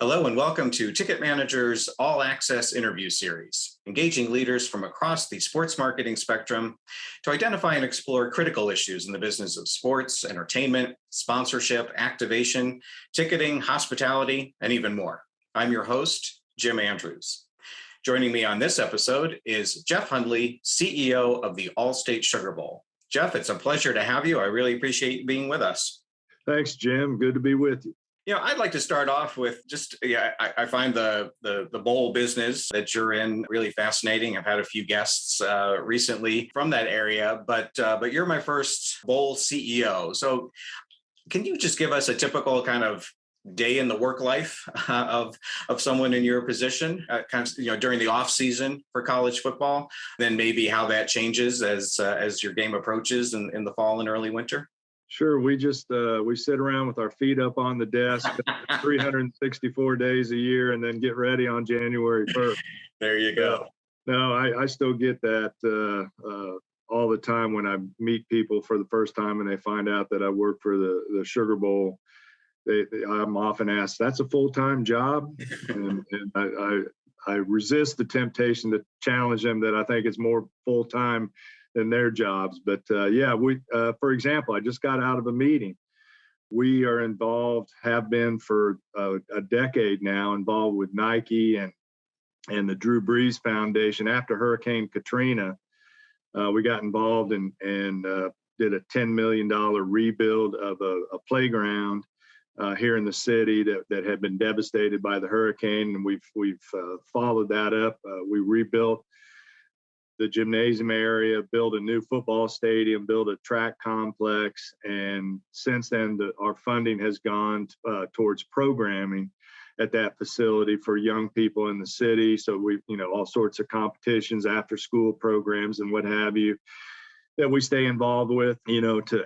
Hello and welcome to Ticket Manager's All Access interview series, engaging leaders from across the sports marketing spectrum to identify and explore critical issues in the business of sports, entertainment, sponsorship, activation, ticketing, hospitality, and even more. I'm your host, Jim Andrews. Joining me on this episode is Jeff Hundley, CEO of the Allstate Sugar Bowl. Jeff, it's a pleasure to have you. I really appreciate you being with us. Thanks, Jim. Good to be with you. I'd like to start off with I find the bowl business that you're in really fascinating. I've had a few guests recently from that area, but you're my first bowl CEO. So can you just give us a typical kind of day in the work life of someone in your position, during the off season for college football, then maybe how that changes as your game approaches in the fall and early winter? Sure. We sit around with our feet up on the desk 364 days a year and then get ready on January 1st. There you go. No, I still get that all the time when I meet people for the first time and they find out that I work for the Sugar Bowl. I'm often asked, that's a full-time job? and I resist the temptation to challenge them that I think it's more full-time than their jobs. But for example, I just got out of a meeting. We are involved, have been for a decade now, involved with Nike and the Drew Brees Foundation. After Hurricane Katrina, we got involved and did a $10 million rebuild of a playground here in the city that had been devastated by the hurricane. And we've followed that up. We rebuilt the gymnasium area, build a new football stadium, build a track complex. And since then, our funding has gone towards programming at that facility for young people in the city. So we've, all sorts of competitions, after school programs and what have you that we stay involved with,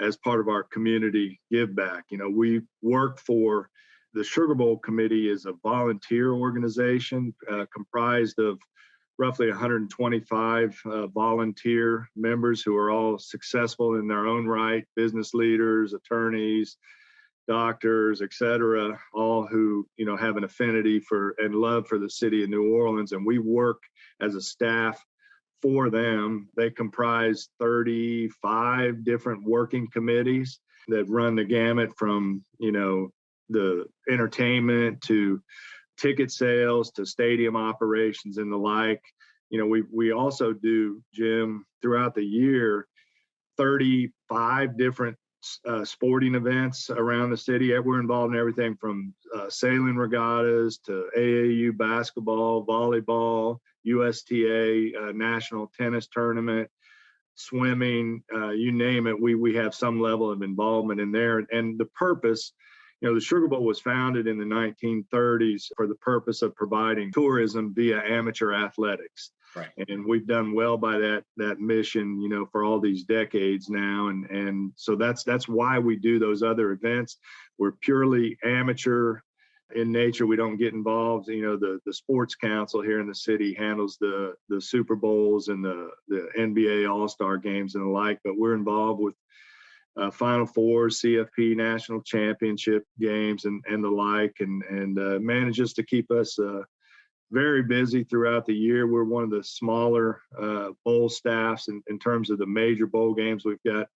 as part of our community give back. We work for the Sugar Bowl Committee is a volunteer organization comprised of roughly 125 volunteer members who are all successful in their own right, business leaders, attorneys, doctors, et cetera, all who, have an affinity for and love for the city of New Orleans. And we work as a staff for them. They comprise 35 different working committees that run the gamut from, the entertainment to ticket sales to stadium operations and the like. We also do, Jim, throughout the year, 35 different sporting events around the city. We're involved in everything from sailing regattas to AAU basketball, volleyball, USTA national tennis tournament, swimming, you name it. We have some level of involvement in there. And the purpose, the Sugar Bowl was founded in the 1930s for the purpose of providing tourism via amateur athletics. Right. And we've done well by that mission, for all these decades now. And so that's why we do those other events. We're purely amateur in nature. We don't get involved. The sports council here in the city handles the Super Bowls and the NBA All-Star games and the like, but we're involved with Final Four, CFP national championship games and the like, and manages to keep us very busy throughout the year. We're one of the smaller bowl staffs in terms of the major bowl games. We've got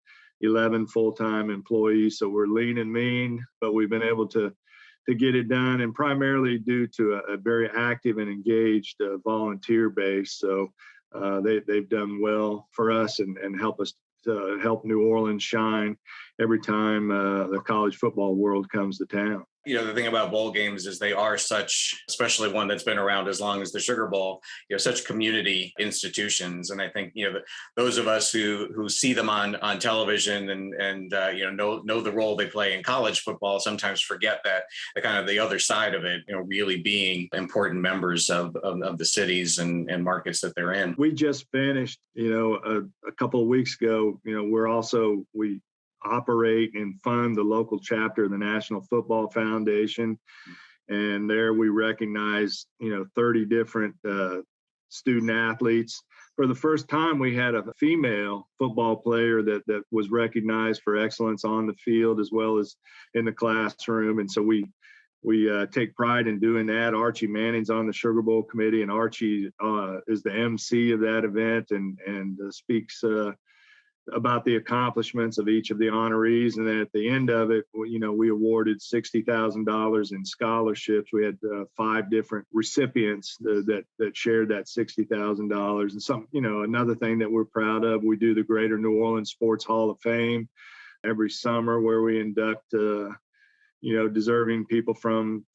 11 full-time employees, so we're lean and mean, but we've been able to get it done, and primarily due to a very active and engaged volunteer base. So they've done well for us and help us to help New Orleans shine every time the college football world comes to town. The thing about bowl games is they are such, especially one that's been around as long as the Sugar Bowl, such community institutions. And I think, those of us who see them on television and know the role they play in college football sometimes forget that the kind of the other side of it, really being important members of the cities and markets that they're in. We just finished, a couple of weeks ago, we operate and fund the local chapter of the National Football Foundation. And there we recognize, 30 different student athletes. For the first time, we had a female football player that was recognized for excellence on the field as well as in the classroom. And so we we take pride in doing that. Archie Manning's on the Sugar Bowl committee, and Archie is the MC of that event and speaks about the accomplishments of each of the honorees. And then at the end of it, we awarded $60,000 in scholarships. We had 5 different recipients that shared that $60,000. And another thing that we're proud of, we do the Greater New Orleans Sports Hall of Fame every summer, where we induct deserving people from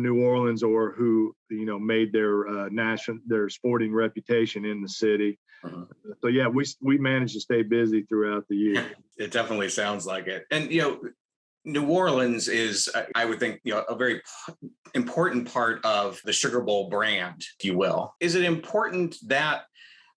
New Orleans or who made their sporting reputation in the city. Uh-huh. So yeah, we managed to stay busy throughout the year. It definitely sounds like it. And New Orleans is, I would think, a very important part of the Sugar Bowl brand, if you will. Is it important that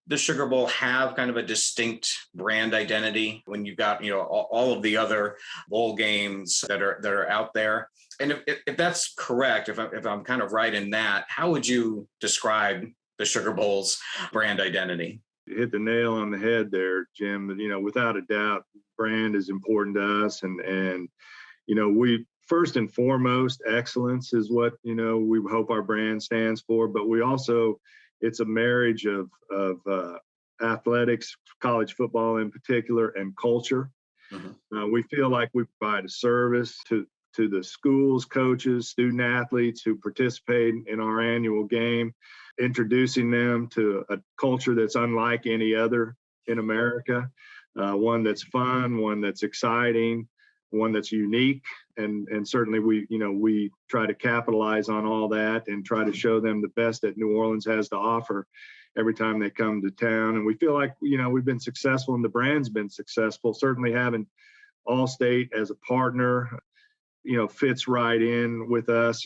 the Sugar Bowl have kind of a distinct brand identity when you've got all of the other bowl games that are out there? And if that's correct, if I'm kind of right in that, how would you describe the Sugar Bowl's brand identity? You hit the nail on the head there, Jim. Without a doubt, brand is important to us, and we first and foremost, excellence is what we hope our brand stands for. But we also, it's a marriage of athletics, college football in particular, and culture. Mm-hmm. We feel like we provide a service to the schools, coaches, student athletes who participate in our annual game, introducing them to a culture that's unlike any other in America, one that's fun, one that's exciting, one that's unique. And certainly we try to capitalize on all that and try to show them the best that New Orleans has to offer every time they come to town. And we feel like, we've been successful and the brand's been successful. Certainly having Allstate as a partner, fits right in with us.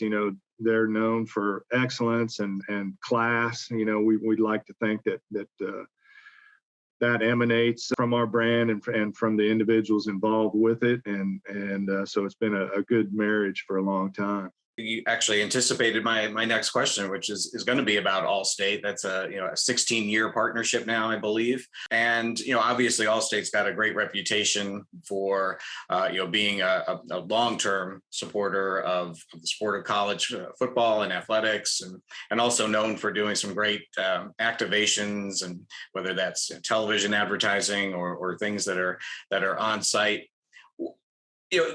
They're known for excellence and class. We'd like to think that emanates from our brand and from the individuals involved with it. And so it's been a good marriage for a long time. You actually anticipated my next question, which is going to be about Allstate. That's a 16-year partnership now, I believe. And obviously Allstate's got a great reputation for being a long-term supporter of the sport of college football and athletics, and also known for doing some great activations, and whether that's television advertising or things that are on site.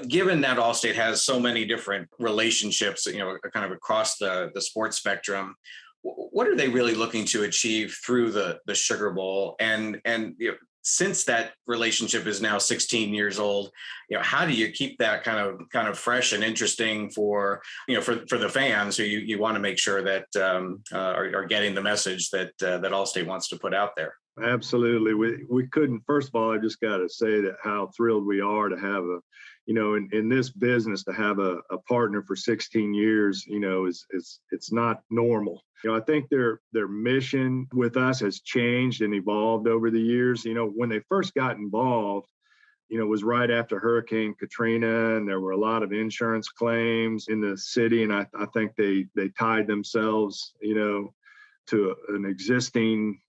Given that Allstate has so many different relationships, kind of across the sports spectrum, what are they really looking to achieve through the Sugar Bowl? And since that relationship is now 16 years old, how do you keep that kind of fresh and interesting for the fans who you want to make sure that are getting the message that Allstate wants to put out there? Absolutely. We couldn't, first of all, I just got to say that how thrilled we are to have in this business, to have a partner for 16 years, it's not normal. I think their mission with us has changed and evolved over the years. When they first got involved, it was right after Hurricane Katrina, and there were a lot of insurance claims in the city. And I think they tied themselves, to an existing,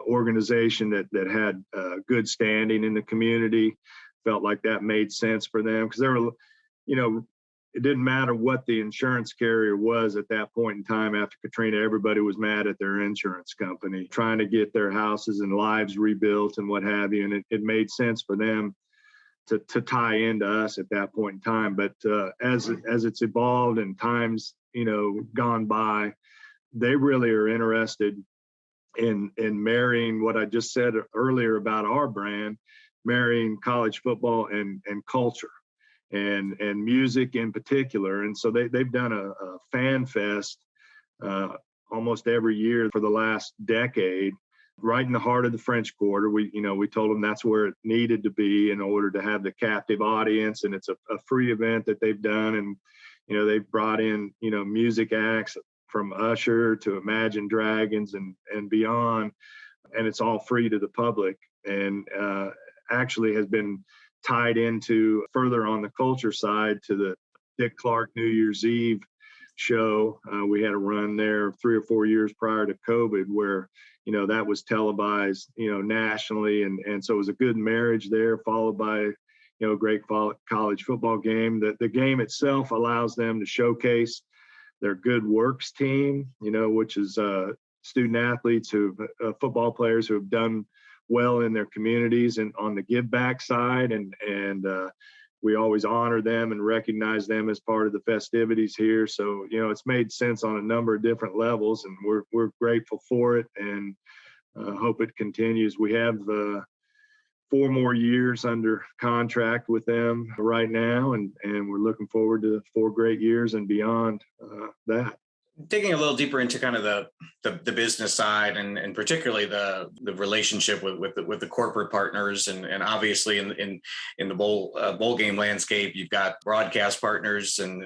organization that had good standing in the community. Felt like that made sense for them because it didn't matter what the insurance carrier was at that point in time after Katrina. Everybody was mad at their insurance company, trying to get their houses and lives rebuilt and what have you. And it made sense for them to tie into us at that point in time. But as it's evolved and times, gone by, they really are interested in marrying what I just said earlier about our brand, marrying college football and culture and music in particular. And so they've done a fan fest almost every year for the last decade, right in the heart of the French Quarter. We told them that's where it needed to be in order to have the captive audience. And it's a free event that they've done. And, they've brought in, music acts from Usher to Imagine Dragons and beyond. And it's all free to the public. And, actually has been tied into further on the culture side to the Dick Clark New Year's Eve show. We had a run there 3 or 4 years prior to COVID where, that was televised, nationally. And so it was a good marriage there, followed by, great college football game. The game itself allows them to showcase their good works team, which is student athletes football players who have done well in their communities and on the give back side. And we always honor them and recognize them as part of the festivities here. So, it's made sense on a number of different levels, and we're grateful for it, and hope it continues. We have 4 more years under contract with them right now, and we're looking forward to 4 great years and beyond that. Digging a little deeper into kind of the business side, and particularly the relationship with the corporate partners, and obviously in the bowl game landscape, you've got broadcast partners and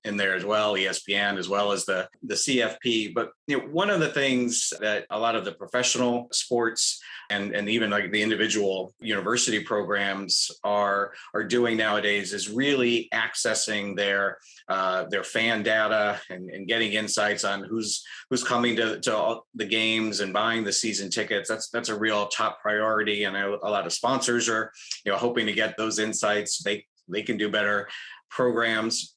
in there as well, ESPN, as well as the CFP. But one of the things that a lot of the professional sports and even like the individual university programs are doing nowadays is really accessing their fan data and getting insights on who's coming to all the games and buying the season tickets. That's a real top priority, and a lot of sponsors are hoping to get those insights. They can do better programs.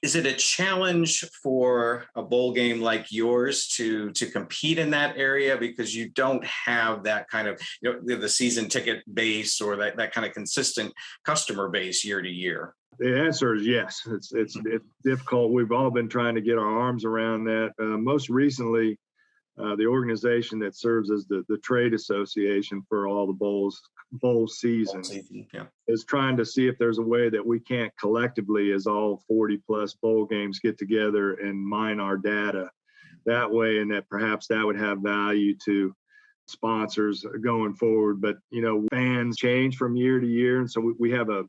Is it a challenge for a bowl game like yours to compete in that area, because you don't have that kind of the season ticket base or that kind of consistent customer base year to year? The answer is yes. It's difficult. We've all been trying to get our arms around that. Most recently, the organization that serves as the trade association for all the bowl season is trying to see if there's a way that we can't collectively, as all 40 plus bowl games, get together and mine our data that way, and that perhaps that would have value to sponsors going forward. But fans change from year to year, and so we have a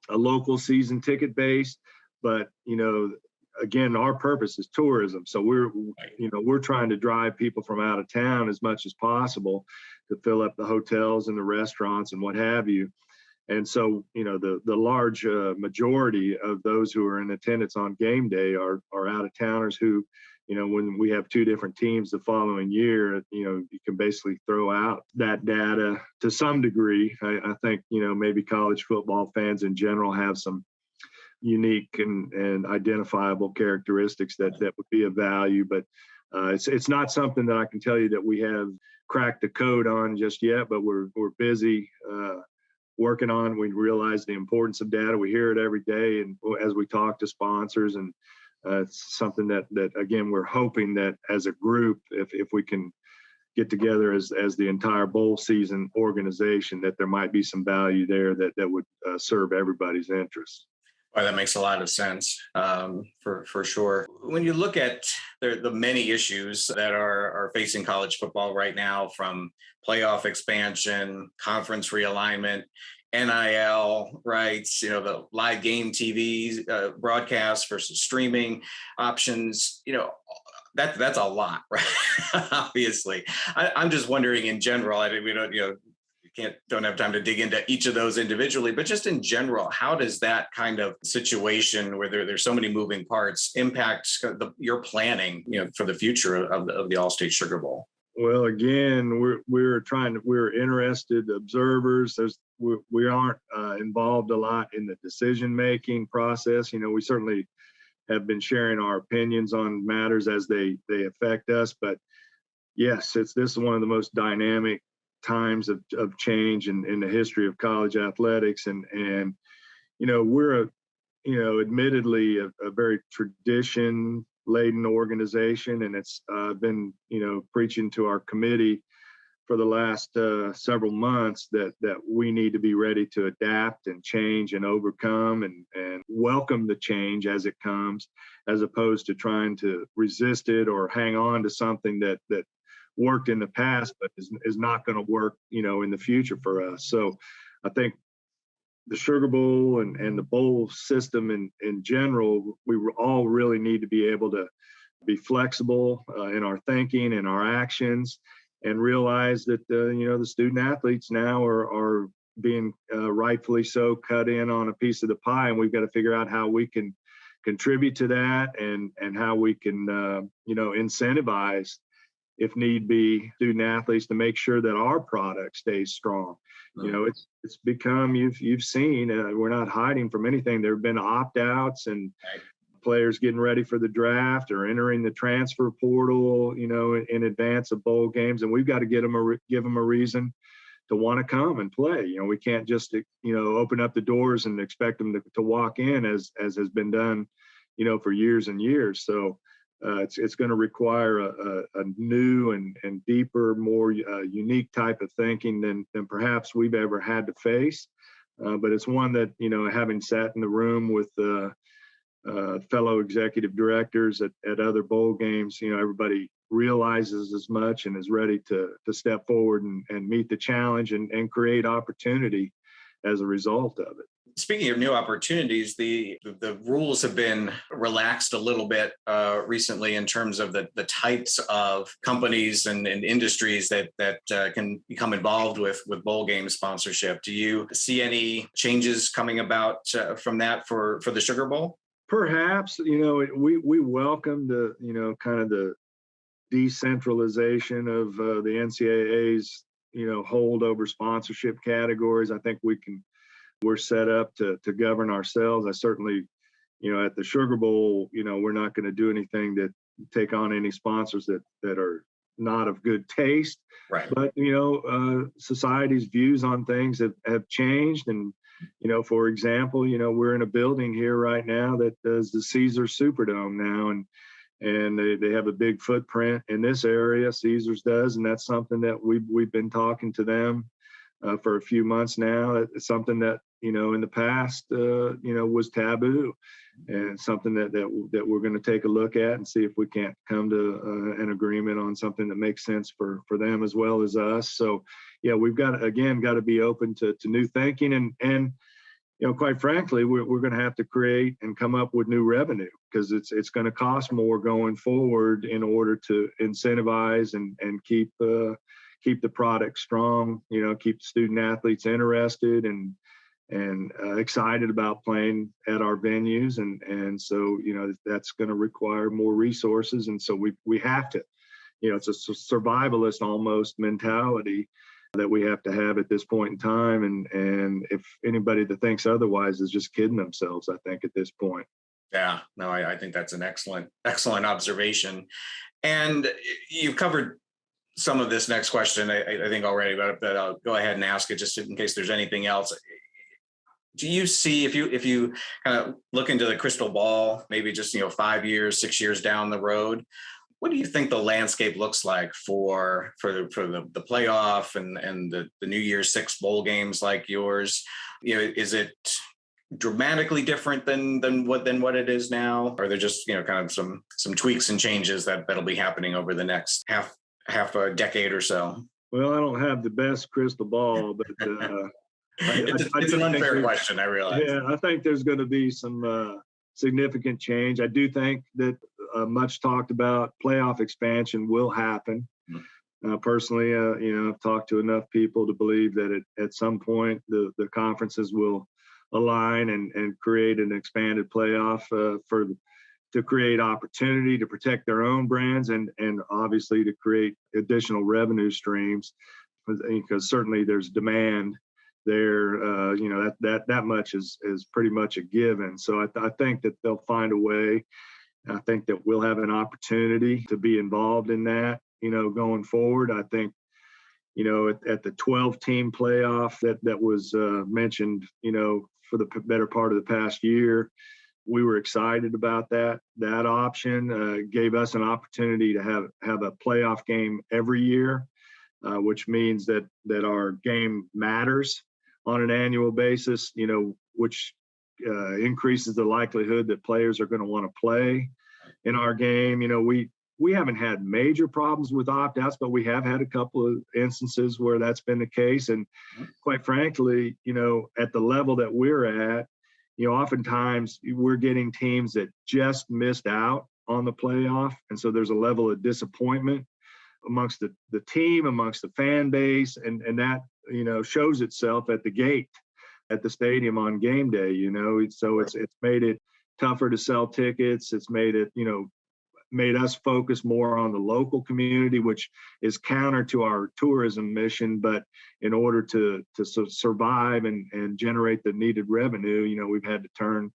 local season ticket base, but again, our purpose is tourism. So we're trying to drive people from out of town as much as possible to fill up the hotels and the restaurants and what have you. And so, the large majority of those who are in attendance on game day are out of towners who, when we have 2 different teams the following year, you can basically throw out that data to some degree. I think, maybe college football fans in general have some unique and identifiable characteristics that would be of value, but it's not something that I can tell you that we have cracked the code on just yet, but we're busy working on. We realize the importance of data. We hear it every day, and as we talk to sponsors, and it's something that again, we're hoping that as a group, if we can get together as the entire bowl season organization, that there might be some value there that would serve everybody's interests. Well, that makes a lot of sense, for sure. When you look at the many issues that are facing college football right now, from playoff expansion, conference realignment, NIL rights, the live game TV broadcast versus streaming options, that's a lot, right? Obviously, I'm just wondering in general. We don't have time to dig into each of those individually, but just in general, how does that kind of situation where there's so many moving parts impact your planning, for the future of the Allstate Sugar Bowl? Well, again, we're interested observers. We aren't involved a lot in the decision-making process. We certainly have been sharing our opinions on matters as they affect us. But yes, this is one of the most dynamic times of change in the history of college athletics. And we're admittedly a very tradition-laden organization, and it's been preaching to our committee for the last several months that we need to be ready to adapt and change and overcome and welcome the change as it comes, as opposed to trying to resist it or hang on to something that worked in the past but is not going to work in the future for us. So I think the Sugar Bowl and the bowl system in general, we all really need to be able to be flexible in our thinking and our actions, and realize that the student athletes now are being rightfully so cut in on a piece of the pie, and we've got to figure out how we can contribute to that and how we can incentivize if need be, student athletes to make sure that our product stays strong. You know, it's become, you've seen, we're not hiding from anything. There have been opt-outs and players getting ready for the draft or entering the transfer portal, you know, in advance of bowl games, and we've got to give them a reason to want to come and play. You know, we can't just, you know, open up the doors and expect them to walk in as has been done, you know, for years and years. So it's going to require a new and deeper, more unique type of thinking than perhaps we've ever had to face. But it's one that, you know, having sat in the room with fellow executive directors at other bowl games, you know, everybody realizes as much and is ready to step forward and meet the challenge and create opportunity as a result of it. Speaking of new opportunities, the rules have been relaxed a little bit recently in terms of the types of companies and industries that can become involved with bowl game sponsorship. Do you see any changes coming about from that for the Sugar Bowl? Perhaps, you know, we welcome the, you know, kind of the decentralization of the NCAA's, you know, holdover sponsorship categories. I think we're set up to govern ourselves. I certainly, you know, at the Sugar Bowl, you know, we're not going to do anything that take on any sponsors that are not of good taste. Right. But, you know, society's views on things have changed. And, you know, for example, you know, we're in a building here right now that does the Caesars Superdome now, and they have a big footprint in this area. Caesars does, and that's something that we've been talking to them for a few months now. It's something that, you know, in the past, you know, was taboo, and something that we're going to take a look at and see if we can't come to an agreement on something that makes sense for them as well as us. So, yeah, we've got to be open to new thinking, and you know, quite frankly, we're going to have to create and come up with new revenue, because it's going to cost more going forward in order to incentivize and keep the product strong, you know, keep student athletes interested and excited about playing at our venues. And so, you know, that's going to require more resources. And so we have to, you know, it's a survivalist almost mentality that we have to have at this point in time. And if anybody that thinks otherwise is just kidding themselves, I think, at this point. Yeah, no, I think that's an excellent observation. And you've covered some of this next question, I think, already, but I'll go ahead and ask it just in case there's anything else. Do you see, if you kind of look into the crystal ball, maybe just, you know, 5 years, 6 years down the road, what do you think the landscape looks like for the playoff and the New Year's Six bowl games like yours? You know, is it dramatically different than what it is now? Or are there just, you know, kind of some tweaks and changes that'll be happening over the next half a decade or so? Well, I don't have the best crystal ball, but it's an unfair question, I realize. Yeah, I think there's going to be some significant change. I do think that much talked about playoff expansion will happen. Personally, you know, I've talked to enough people to believe that at some point the conferences will align and create an expanded playoff to create opportunity to protect their own brands and obviously to create additional revenue streams, because certainly there's demand there. You know, that much is pretty much a given. So I think that they'll find a way. I think that we'll have an opportunity to be involved in that, you know, going forward. I think, you know, at the 12-team playoff that was mentioned, you know, for the better part of the past year, we were excited about that option. Gave us an opportunity to have a playoff game every year, which means that our game matters on an annual basis, you know, which increases the likelihood that players are going to want to play in our game. You know, we haven't had major problems with opt-outs, but we have had a couple of instances where that's been the case. And quite frankly, you know, at the level that we're at, you know, oftentimes we're getting teams that just missed out on the playoff. And so there's a level of disappointment amongst the team, amongst the fan base, and that, you know, shows itself at the gate at the stadium on game day, you know. So it's made it tougher to sell tickets. It's made it, you know, made us focus more on the local community, which is counter to our tourism mission. But in order to survive and generate the needed revenue, we've had to turn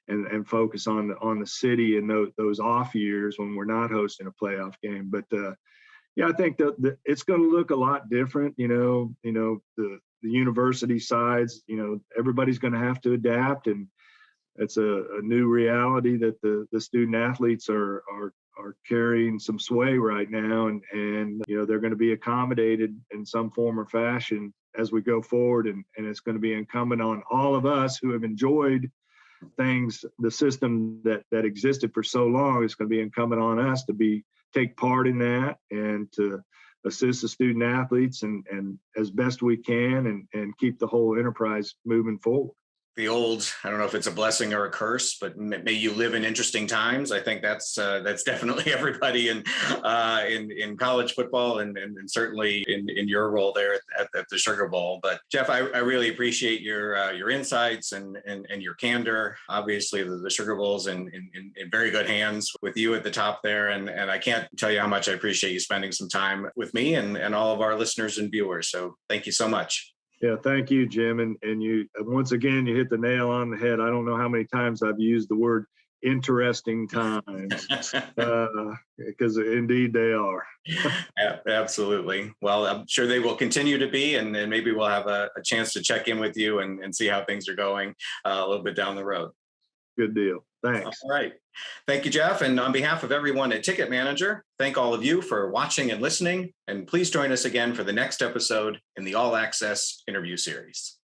and focus on the city in those off years when we're not hosting a playoff game. But I think that it's going to look a lot different. The university sides, everybody's going to have to adapt, and it's a new reality that the student athletes are carrying some sway right now, and they're going to be accommodated in some form or fashion as we go forward, and it's going to be incumbent on all of us who have enjoyed the system that existed for so long. It's going to be incumbent on us to take part in that and to assist the student athletes and as best we can and keep the whole enterprise moving forward. The old, I don't know if it's a blessing or a curse, but may you live in interesting times. I think that's definitely everybody in college football and certainly in your role there at the Sugar Bowl. But Jeff, I really appreciate your insights and your candor. Obviously, the Sugar Bowl's in very good hands with you at the top there, and I can't tell you how much I appreciate you spending some time with me and all of our listeners and viewers. So thank you so much. Yeah, thank you, Jim. And you, once again, you hit the nail on the head. I don't know how many times I've used the word interesting times, because indeed they are. Yeah, absolutely. Well, I'm sure they will continue to be, and then maybe we'll have a chance to check in with you and see how things are going a little bit down the road. Good deal. Thanks. All right. Thank you, Jeff. And on behalf of everyone at Ticket Manager, thank all of you for watching and listening. And please join us again for the next episode in the All Access interview series.